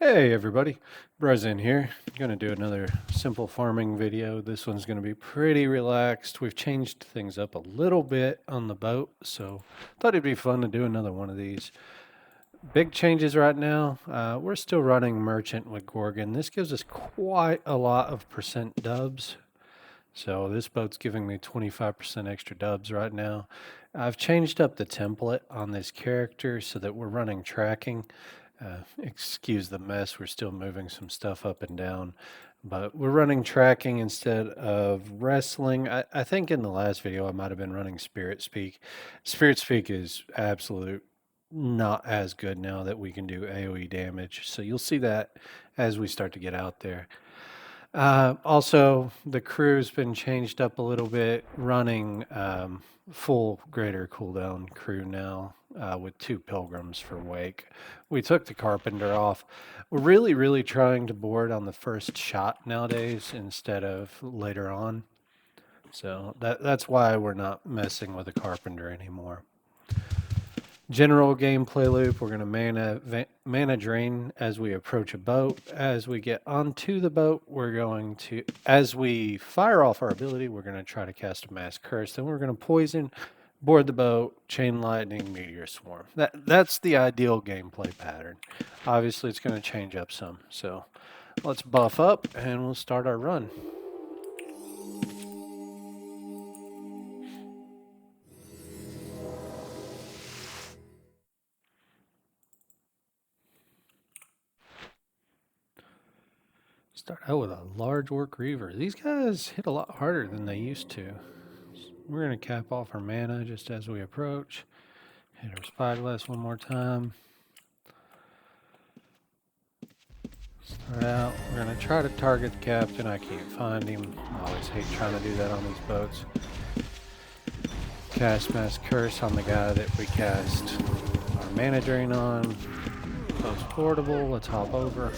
Hey everybody, Brezin here. Gonna do another simple farming video. This one's gonna be pretty relaxed. We've changed things up a little bit on the boat, so thought it'd be fun to do another one of these. Big changes right now. We're still running Merchant with Gorgon. This gives us quite a lot of percent dubs. So this boat's giving me 25% extra dubs right now. I've changed up the template on this character so that we're running tracking. Excuse the mess, we're still moving some stuff up and down, but we're running tracking instead of wrestling. I think in the last video I might have been running Spirit Speak. Spirit Speak is absolute not as good now that we can do AOE damage, so you'll see that as we start to get out there. Also, the crew's been changed up a little bit, running full greater cooldown crew now with 2 pilgrims for wake. We took the carpenter off. We're really trying to board on the first shot nowadays instead of later on. So that's why we're not messing with the carpenter anymore. General gameplay loop, we're going to mana drain as we approach a boat. As we get onto the boat, we're going to, as we fire off our ability, we're going to try to cast a mass curse. Then we're going to poison, board the boat, chain lightning, meteor swarm. That's the ideal gameplay pattern. Obviously, it's going to change up some. So let's buff up and we'll start our run. Start out with a large orc reaver. These guys hit a lot harder than they used to. We're going to cap off our mana just as we approach. Hit our spyglass one more time. Start out. We're going to try to target the captain. I can't find him. I always hate trying to do that on these boats. Cast Mass Curse on the guy that we cast our mana drain on. Boat's portable. Let's hop over.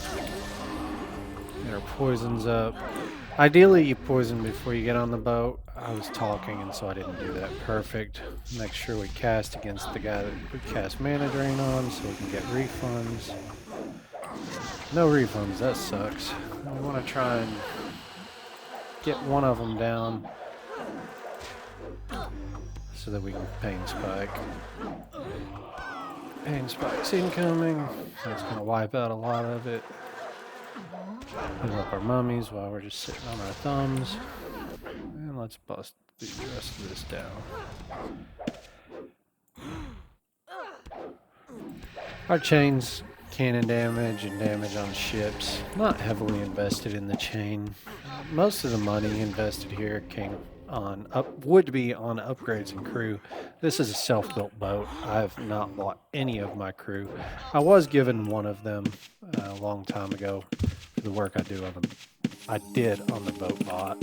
Get our poisons up. Ideally, you poison before you get on the boat. I was talking, and so I didn't do that. Perfect. Make sure we cast against the guy that we cast mana drain on so we can get refunds. No refunds, that sucks. We want to try and get one of them down so that we can Pain Spike. Pain Spike's incoming. That's going to wipe out a lot of it. Put up our mummies while we're just sitting on our thumbs. And let's bust the rest of this down. Our chains, cannon damage and damage on ships. Not heavily invested in the chain. Most of the money invested here would be on upgrades and crew. This is a self-built boat. I've not bought any of my crew. I was given one of them a long time ago for the work I did on the boat bot.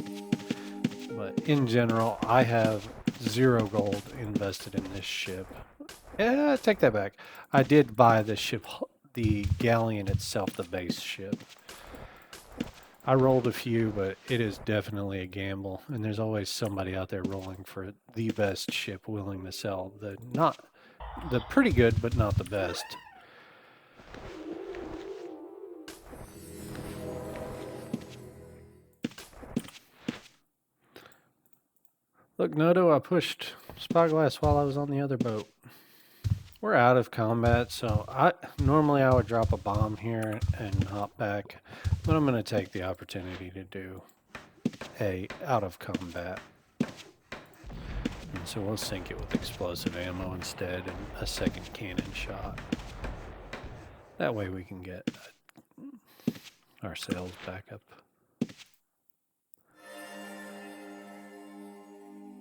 But in general, I have 0 gold invested in this ship. Yeah, take that back. I did buy the ship, the galleon itself, the base ship. I rolled a few, but it is definitely a gamble, and there's always somebody out there rolling for the best ship willing to sell the pretty good, but not the best. Look, Noto, I pushed Spyglass while I was on the other boat. We're out of combat, so normally I would drop a bomb here and hop back, but I'm going to take the opportunity to do a out of combat. And so we'll sink it with explosive ammo instead and a second cannon shot. That way we can get our sails back up.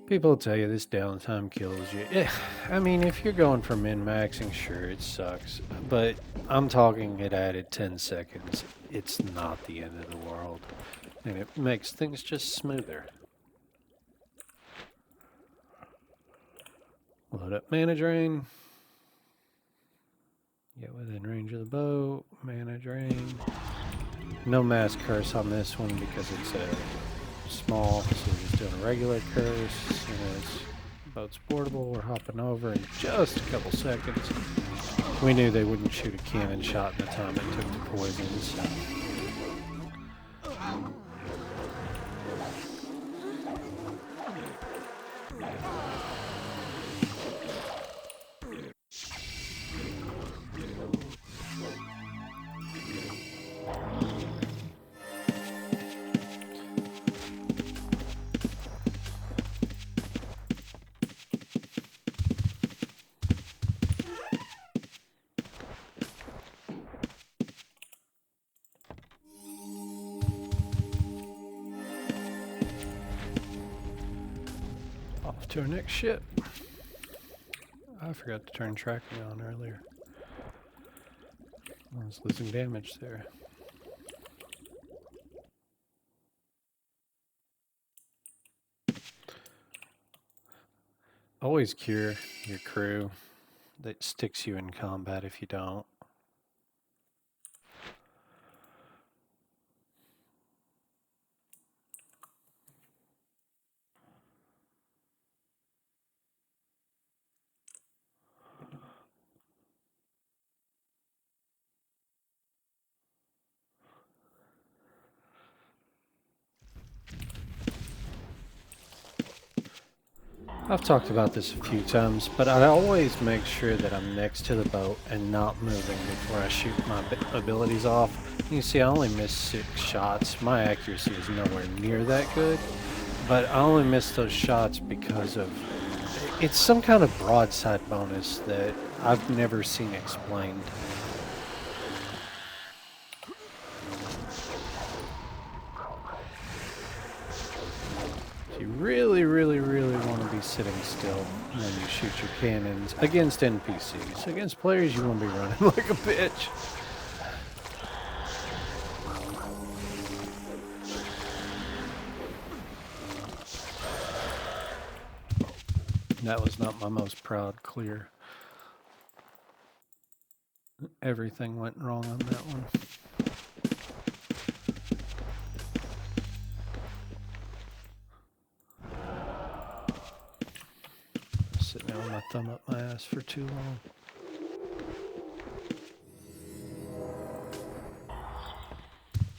People tell you this downtime kills you. Yeah, I mean, if you're going for min-maxing, sure, it sucks. But I'm talking it added 10 seconds. It's not the end of the world. And it makes things just smoother. Load up mana drain. Get within range of the boat. Mana drain. No mass curse on this one because it's small, so we're just doing a regular curse. And it's boat's portable. We're hopping over in just a couple seconds. We knew they wouldn't shoot a cannon shot in the time it took to poison, so. Off to our next ship. I forgot to turn tracking on earlier. I was losing damage there. Always cure your crew. That sticks you in combat if you don't. I've talked about this a few times, but I always make sure that I'm next to the boat and not moving before I shoot my abilities off. You see, I only missed 6 shots. My accuracy is nowhere near that good, but I only missed those shots because of... It's some kind of broadside bonus that I've never seen explained. You really, really, really want to be sitting still when you shoot your cannons against NPCs. Against players, you want to be running like a bitch. That was not my most proud clear. Everything went wrong on that one. Sitting there with my thumb up my ass for too long.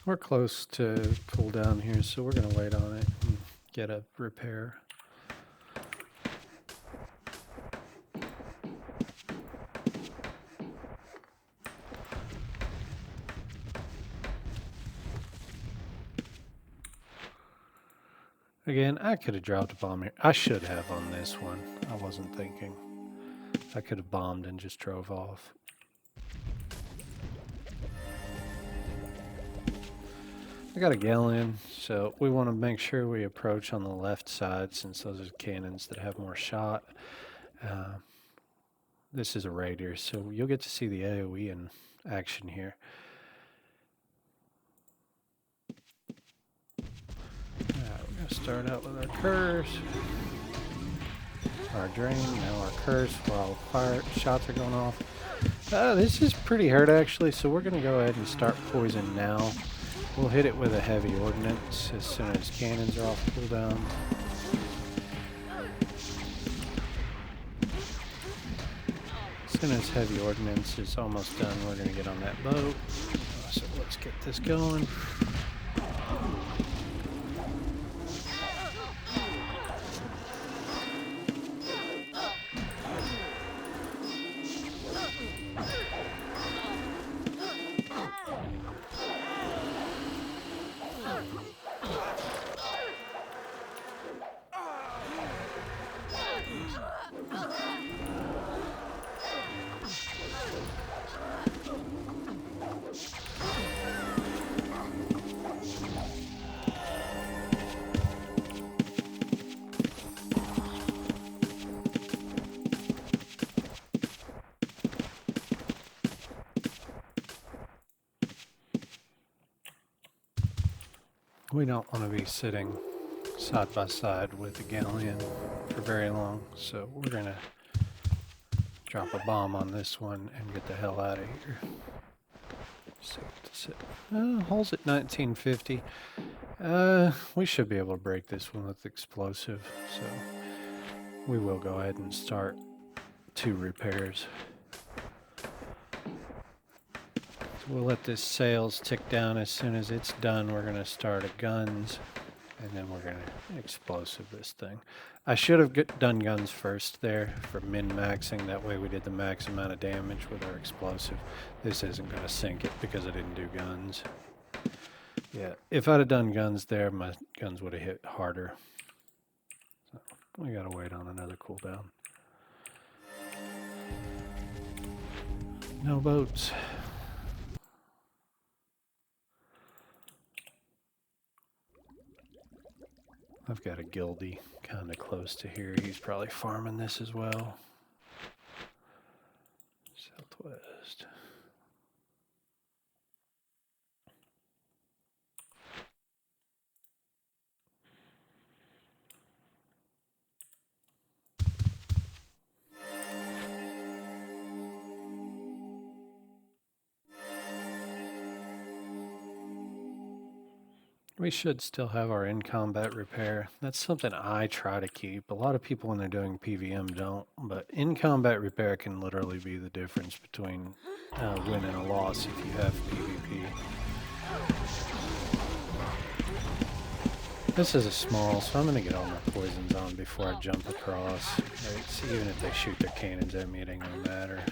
We're close to cooldown here, so we're going to wait on it and get a repair. Again, I could have dropped a bomb here. I should have on this one. I wasn't thinking. I could have bombed and just drove off. I got a galleon, so we want to make sure we approach on the left side since those are cannons that have more shot. This is a raider, so you'll get to see the AOE in action here. We're going to start out with our curse. Our drain, now our curse while fire shots are going off. This is pretty hurt actually, so we're going to go ahead and start poison now. We'll hit it with a heavy ordnance as soon as cannons are off cooldown. As soon as heavy ordnance is almost done, we're going to get on that boat. So let's get this going. We don't want to be sitting side by side with the galleon for very long, so we're going to drop a bomb on this one and get the hell out of here. Hull's at 1950. We should be able to break this one with explosive, so we will go ahead and start 2 repairs. We'll let this sales tick down. As soon as it's done, we're going to start a guns, and then we're going to explosive this thing. I should have done guns first there for min-maxing. That way we did the max amount of damage with our explosive. This isn't going to sink it because I didn't do guns. Yeah, if I'd have done guns there, my guns would have hit harder. So we got to wait on another cooldown. No boats. I've got a guildie kind of close to here. He's probably farming this as well. Southwest. We should still have our in-combat repair. That's something I try to keep. A lot of people when they're doing PVM don't, but in-combat repair can literally be the difference between a win and a loss if you have PvP. This is a small, so I'm going to get all my poisons on before I jump across. Right? Even if they shoot their cannons at me, it ain't going to matter.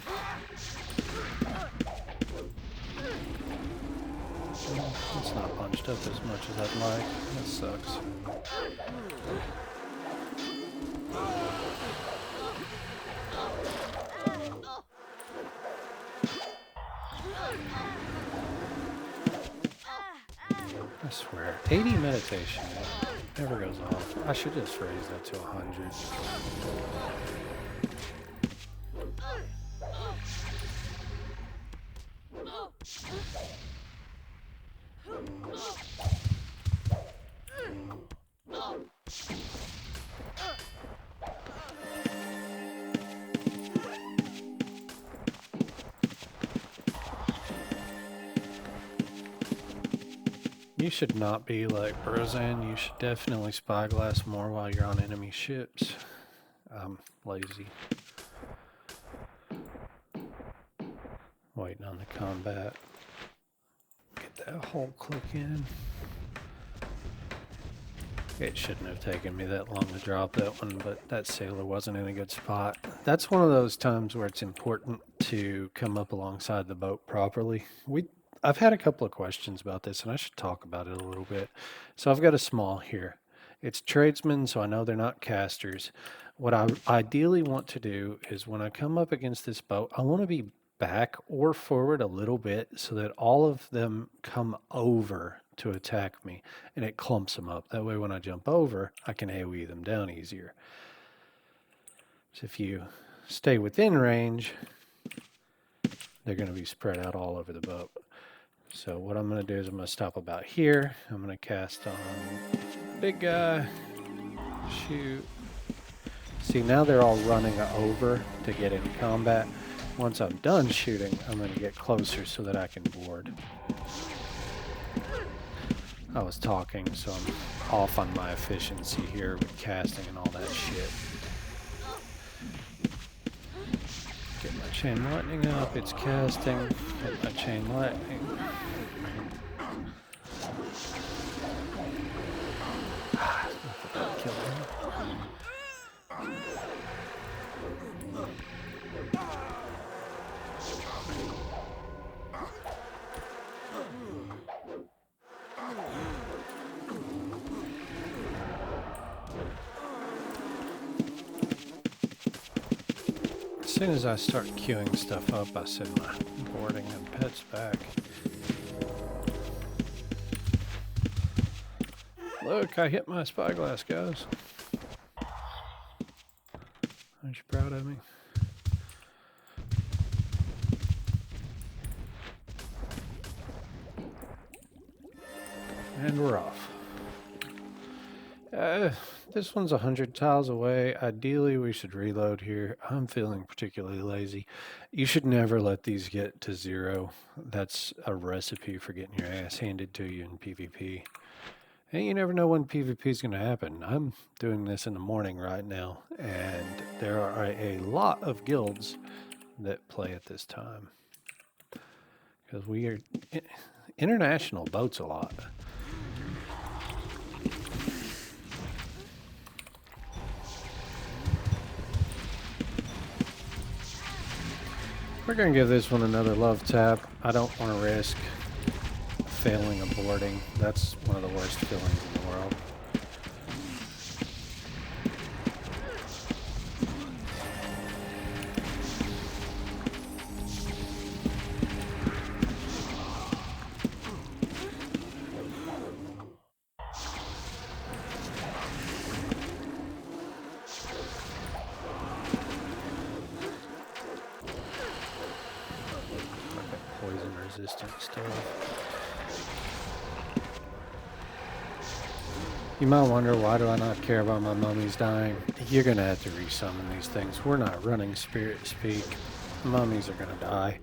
It's not punched up as much as I'd like. That sucks. I swear, 80 meditation never goes off. I should just raise that to 100. You should not be like Brozan. You should definitely spyglass more while you're on enemy ships. I'm lazy. Waiting on the combat. Get that whole click in. It shouldn't have taken me that long to drop that one, but that sailor wasn't in a good spot. That's one of those times where it's important to come up alongside the boat properly. I've had a couple of questions about this, and I should talk about it a little bit. So I've got a small here. It's tradesmen, so I know they're not casters. What I ideally want to do is when I come up against this boat, I want to be back or forward a little bit so that all of them come over to attack me, and it clumps them up. That way when I jump over, I can AoE them down easier. So if you stay within range, they're going to be spread out all over the boat. So what I'm going to do is I'm going to stop about here. I'm going to cast on big guy. Shoot. See, now they're all running over to get in combat. Once I'm done shooting, I'm going to get closer so that I can board. I was talking, so I'm off on my efficiency here with casting and all that shit. Get my chain lightning up, it's casting. Get my chain lightning. Kill him. As soon as I start queuing stuff up, I send my boarding and pets back. Look, I hit my spyglass, guys. Aren't you proud of me? And we're off. This one's 100 tiles away. Ideally, we should reload here. I'm feeling particularly lazy. You should never let these get to 0. That's a recipe for getting your ass handed to you in PvP. And you never know when PvP is going to happen. I'm doing this in the morning right now, and there are a lot of guilds that play at this time. because we are international boats a lot. We're going to give this one another love tap. I don't want to risk failing a boarding. That's one of the worst feelings in the world. Poison resistant stuff. You might wonder, why do I not care about my mummies dying? You're going to have to resummon these things. We're not running spirit speak. Mummies are going to die.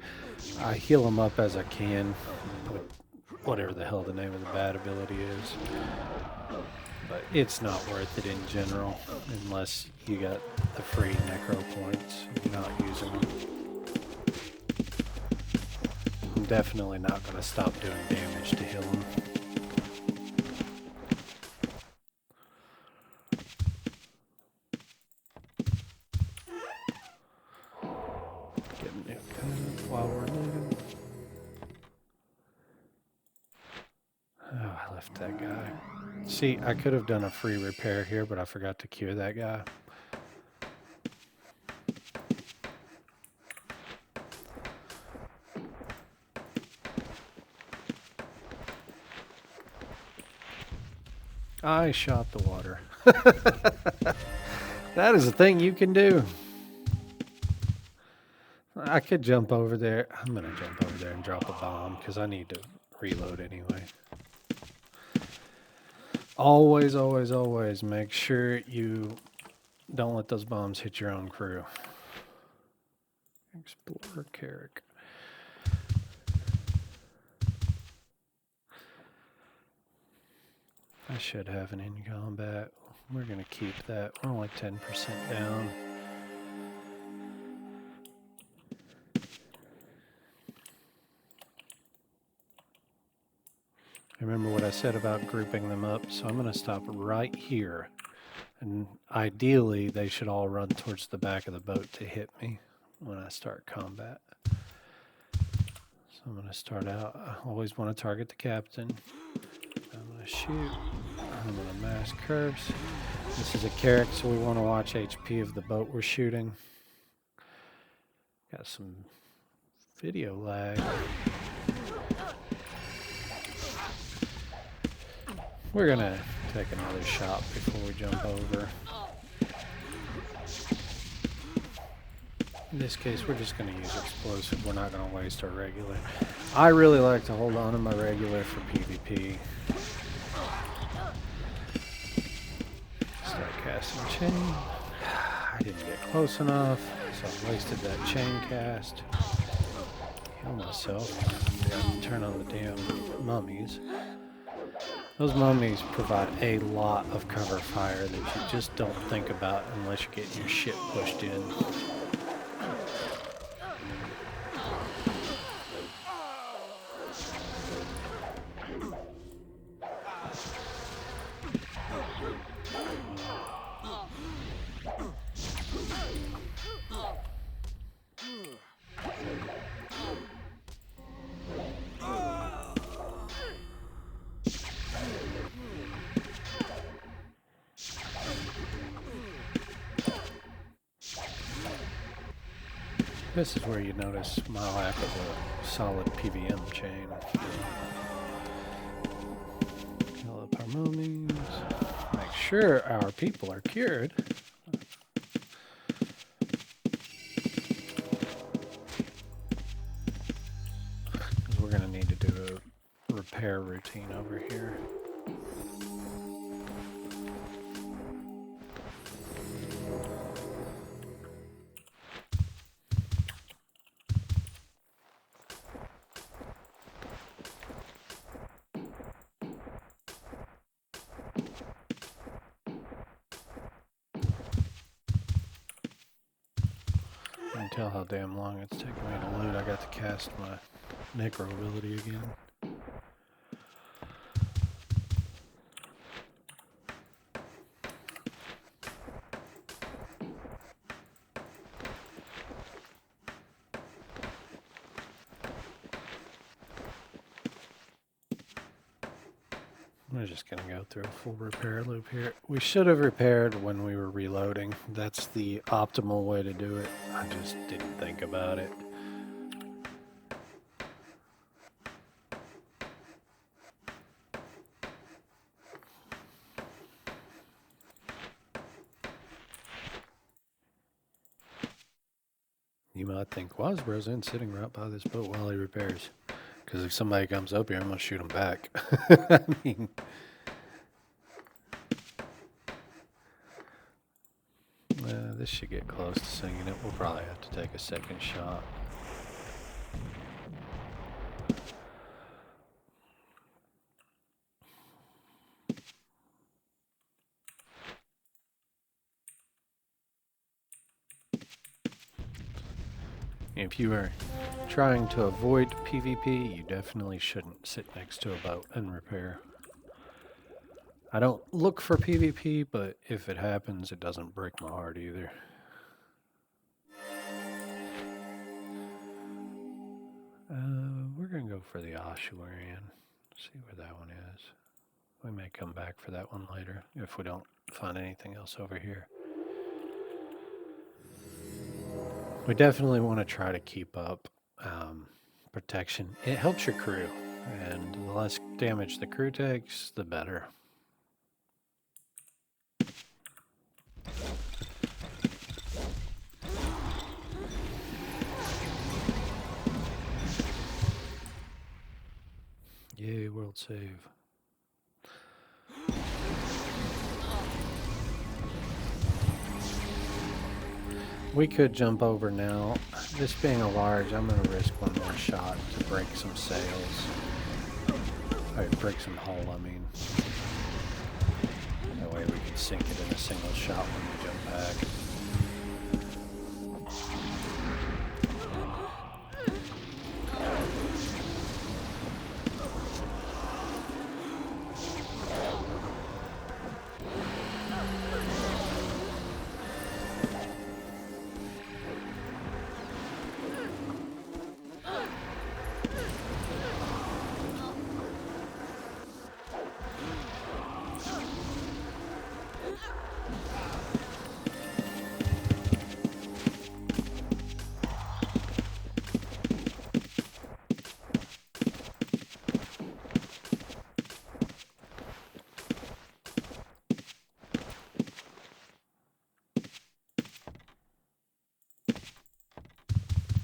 I heal them up as I can with whatever the hell the name of the bad ability is. But it's not worth it in general unless you got the free necro points and you're not using them. I'm definitely not going to stop doing damage to heal them. Getting it while we're looting. Oh, I left that guy. See, I could have done a free repair here, but I forgot to cure that guy. I shot the water. That is a thing you can do. I could jump over there. I'm going to jump over there and drop a bomb because I need to reload anyway. Always, always, always make sure you don't let those bombs hit your own crew. Explorer Carrick. I should have an in combat. We're going to keep that. We're only 10% down. Remember what I said about grouping them up, so I'm going to stop right here. And ideally, they should all run towards the back of the boat to hit me when I start combat. So I'm going to start out. I always want to target the captain. I'm going to shoot. I'm going to mass curse. This is a Carrick, so we want to watch HP of the boat we're shooting. Got some video lag. We're going to take another shot before we jump over. In this case, we're just going to use explosive. We're not going to waste our regular. I really like to hold on to my regular for PvP. Start casting chain. I didn't get close enough, so I wasted that chain cast. Heal myself. Turn on the damn mummies. Those mummies provide a lot of cover fire that you just don't think about unless you're getting your shit pushed in. This is where you notice my lack of a solid PVM chain. Heal up our mummies. Make sure our people are cured. Because we're going to need to do a repair routine over here. You can tell how damn long it's taking me to loot. I got to cast my necro ability again. We're just going to go through a full repair loop here. We should have repaired when we were reloading. That's the optimal way to do it. I just didn't think about it. You might think, why is Roseanne sitting right by this boat while he repairs? Because if somebody comes up here, I'm going to shoot him back. I mean... this should get close to sinking it. We'll probably have to take a second shot. If you are trying to avoid PvP, you definitely shouldn't sit next to a boat and repair. I don't look for PvP, but if it happens, it doesn't break my heart either. We're going to go for the Ossuarian. See where that one is. We may come back for that one later if we don't find anything else over here. We definitely want to try to keep up protection. It helps your crew, and the less damage the crew takes, the better. Yay, world save. We could jump over now. This being a large, I'm going to risk one more shot to break some sails. Or break some hull, I mean. That way we can sink it in a single shot when we jump back.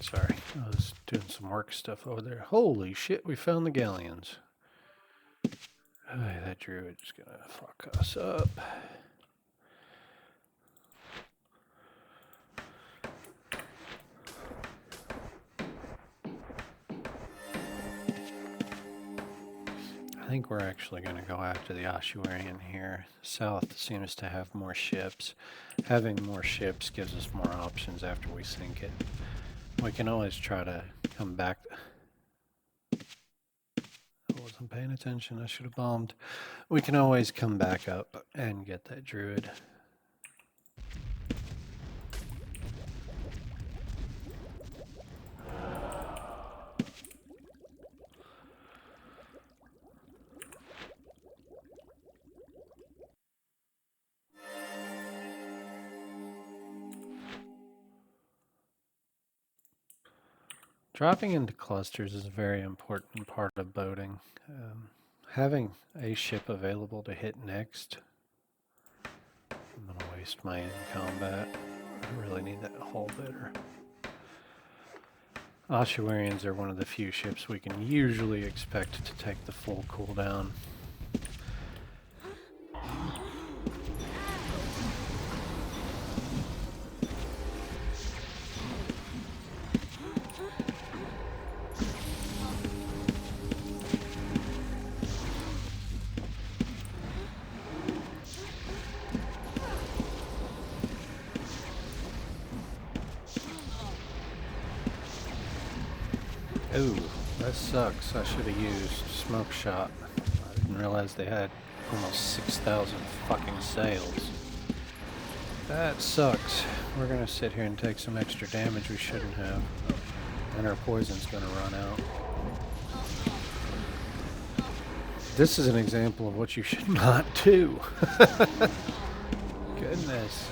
Sorry, I was doing some work stuff over there. Holy shit, we found the galleons. Oh, that druid's gonna fuck us up. I think we're actually going to go after the Ossuarian here. South seems to have more ships. Having more ships gives us more options after we sink it. We can always try to come back. I wasn't paying attention. I should have bombed. We can always come back up and get that druid. Dropping into clusters is a very important part of boating. Having a ship available to hit next. I'm going to waste my in combat. I really need that hull better. Ossuarians are one of the few ships we can usually expect to take the full cooldown. Ooh, that sucks. I should have used smoke shot. I didn't realize they had almost 6,000 fucking sales. That sucks. We're gonna sit here and take some extra damage we shouldn't have. And our poison's gonna run out. This is an example of what you should not do. Goodness.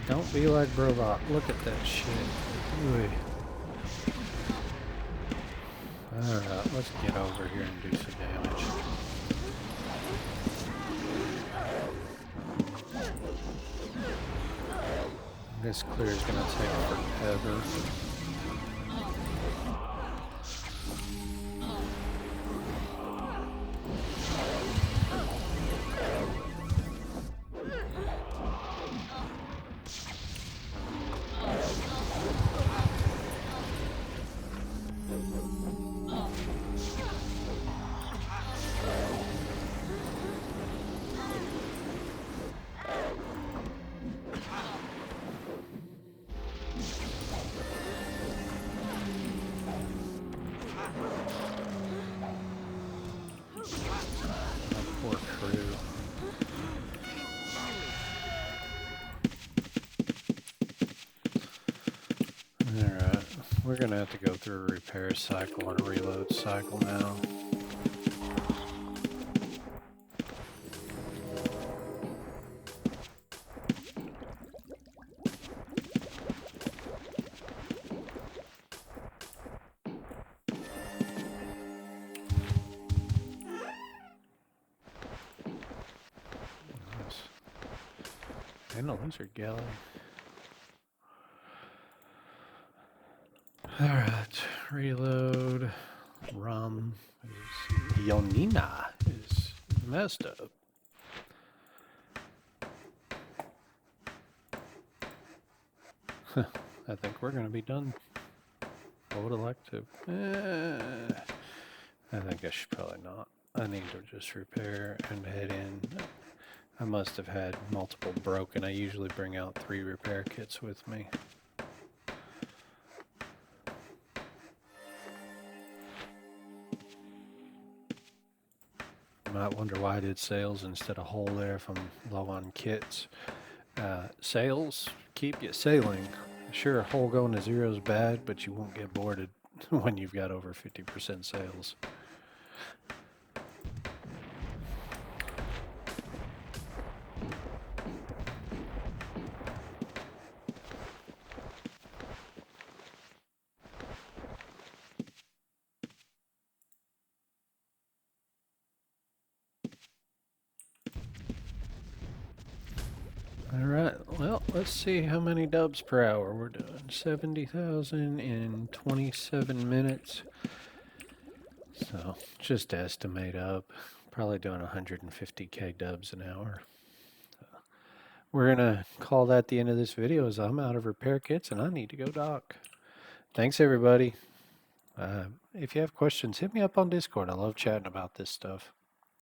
Don't be like Brovok. Look at that shit. Ooh. Alright, let's get over here and do some damage. This clear is gonna take forever. We're gonna have to go through a repair cycle and a reload cycle now. Nice. And a lizard galley. Alright, reload. Rum is Yonina is messed up. I think we're gonna be done. I would have liked to. I think I should probably not. I need to just repair and head in. I must have had multiple broken. I usually bring out 3 repair kits with me. Might wonder why I did sales instead of whole there if I'm low on kits. Sales keep you sailing. Sure, whole going to 0 is bad, but you won't get boarded when you've got over 50% sales. Alright, well, let's see how many dubs per hour we're doing. 70,000 in 27 minutes. So, just estimate up. Probably doing 150k dubs an hour. We're gonna call that the end of this video as I'm out of repair kits and I need to go dock. Thanks everybody. If you have questions, hit me up on Discord. I love chatting about this stuff.